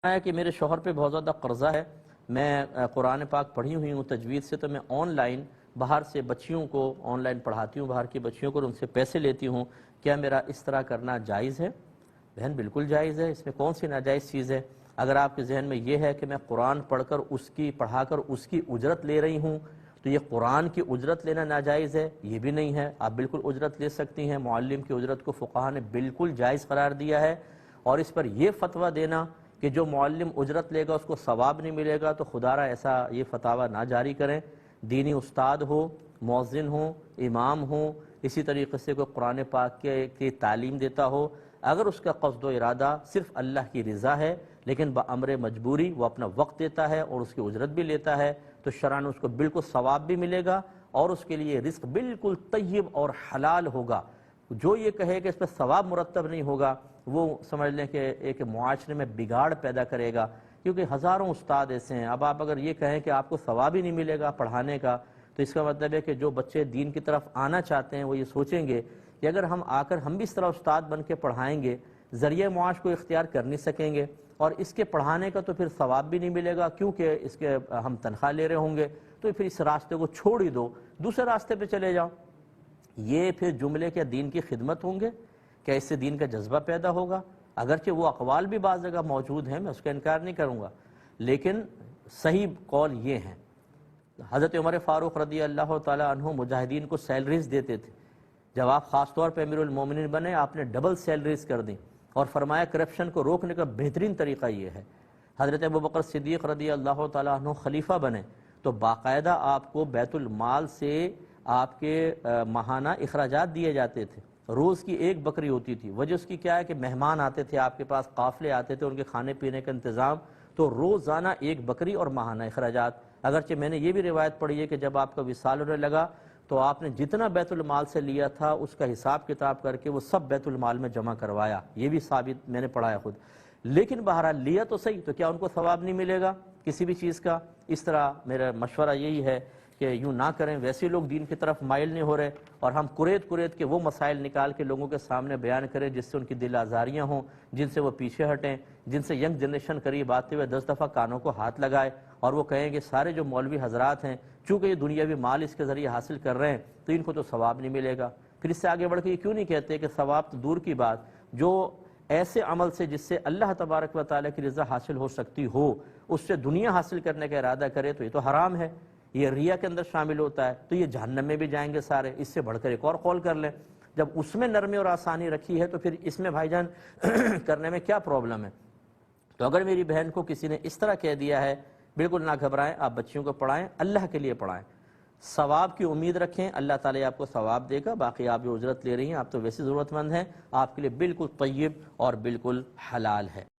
ہے کہ میرے شوہر پہ بہت زیادہ قرضہ ہے. میں قرآن پاک پڑھی ہوئی ہوں تجوید سے، تو میں آن لائن باہر سے بچیوں کو آن لائن پڑھاتی ہوں، باہر کی بچیوں کو، ان سے پیسے لیتی ہوں. کیا میرا اس طرح کرنا جائز ہے؟ بہن بالکل جائز ہے، اس میں کون سی ناجائز چیز ہے؟ اگر آپ کے ذہن میں یہ ہے کہ میں قرآن پڑھا کر اس کی اجرت لے رہی ہوں تو یہ قرآن کی اجرت لینا ناجائز ہے، یہ بھی نہیں ہے. آپ بالکل اجرت لے سکتی ہیں. معلم کی اجرت کو فقہا نے بالکل جائز قرار دیا ہے. اور اس پر یہ فتویٰ دینا کہ جو معلم اجرت لے گا اس کو ثواب نہیں ملے گا، تو خدا را ایسا یہ فتویٰ نہ جاری کریں. دینی استاد ہو، مؤذن ہو، امام ہو، اسی طریقے سے کوئی قرآن پاک کی تعلیم دیتا ہو، اگر اس کا قصد و ارادہ صرف اللہ کی رضا ہے لیکن بامر مجبوری وہ اپنا وقت دیتا ہے اور اس کی اجرت بھی لیتا ہے، تو شرعاً اس کو بالکل ثواب بھی ملے گا اور اس کے لیے رزق بالکل طیب اور حلال ہوگا. جو یہ کہے کہ اس پہ ثواب مرتب نہیں ہوگا، وہ سمجھ لیں کہ ایک معاشرے میں بگاڑ پیدا کرے گا، کیونکہ ہزاروں استاد ایسے ہیں. اب آپ اگر یہ کہیں کہ آپ کو ثواب ہی نہیں ملے گا پڑھانے کا، تو اس کا مطلب ہے کہ جو بچے دین کی طرف آنا چاہتے ہیں وہ یہ سوچیں گے کہ اگر ہم آ کر ہم بھی اس طرح استاد بن کے پڑھائیں گے، ذریعہ معاش کو اختیار کر نہیں سکیں گے، اور اس کے پڑھانے کا تو پھر ثواب بھی نہیں ملے گا کیونکہ اس کے ہم تنخواہ لے رہے ہوں گے، تو پھر اس راستے کو چھوڑ ہی دو، دوسرے راستے پہ چلے جاؤ. یہ پھر جملے کیا دین کی خدمت ہوں گے؟ کیا اس سے دین کا جذبہ پیدا ہوگا؟ اگرچہ وہ اقوال بھی بعض جگہ موجود ہیں، میں اس کا انکار نہیں کروں گا، لیکن صحیح قول یہ ہیں. حضرت عمر فاروق رضی اللہ تعالی عنہ مجاہدین کو سیلریز دیتے تھے. جب آپ خاص طور پہ امیر المومنین بنے، آپ نے ڈبل سیلریز کر دیں اور فرمایا کرپشن کو روکنے کا بہترین طریقہ یہ ہے. حضرت ابوبکر صدیق رضی اللہ تعالی عنہ خلیفہ بنے تو باقاعدہ آپ کو بیت المال سے آپ کے ماہانہ اخراجات دیے جاتے تھے. روز کی ایک بکری ہوتی تھی. وجہ اس کی کیا ہے کہ مہمان آتے تھے آپ کے پاس، قافلے آتے تھے، ان کے کھانے پینے کا انتظام، تو روزانہ ایک بکری اور ماہانہ اخراجات. اگرچہ میں نے یہ بھی روایت پڑھی ہے کہ جب آپ کا وصال ہونے لگا تو آپ نے جتنا بیت المال سے لیا تھا اس کا حساب کتاب کر کے وہ سب بیت المال میں جمع کروایا. یہ بھی ثابت میں نے پڑھا ہے خود. لیکن بہرحال لیا تو صحیح، تو کیا ان کو ثواب نہیں ملے گا کسی بھی چیز کا؟ اس طرح میرا مشورہ یہی ہے کہ یوں نہ کریں. ویسے لوگ دین کی طرف مائل نہیں ہو رہے اور ہم قریت کے وہ مسائل نکال کے لوگوں کے سامنے بیان کریں جس سے ان کی دل آزاریاں ہوں، جن سے وہ پیچھے ہٹیں، جن سے ینگ جنریشن قریب آتے ہوئے 10 دفعہ کانوں کو ہاتھ لگائے اور وہ کہیں کہ سارے جو مولوی حضرات ہیں چونکہ یہ دنیاوی مال اس کے ذریعے حاصل کر رہے ہیں تو ان کو تو ثواب نہیں ملے گا. پھر اس سے آگے بڑھ کے یہ کیوں نہیں کہتے کہ ثواب تو دور کی بات، جو ایسے عمل سے جس سے اللہ تبارک و تعالیٰ کی رضا حاصل ہو سکتی ہو اس سے دنیا حاصل کرنے کا ارادہ کرے تو یہ تو حرام ہے، یہ ریا کے اندر شامل ہوتا ہے، تو یہ جہنم میں بھی جائیں گے سارے. اس سے بڑھ کر ایک اور قول کر لیں. جب اس میں نرمی اور آسانی رکھی ہے تو پھر اس میں بھائی جان کرنے میں کیا پرابلم ہے؟ تو اگر میری بہن کو کسی نے اس طرح کہہ دیا ہے، بالکل نہ گھبرائیں، آپ بچیوں کو پڑھائیں، اللہ کے لیے پڑھائیں، ثواب کی امید رکھیں، اللہ تعالیٰ آپ کو ثواب دے گا. باقی آپ جو اجرت لے رہی ہیں آپ تو ویسے ضرورت مند ہیں، آپ کے لیے بالکل طیب اور بالکل حلال ہے.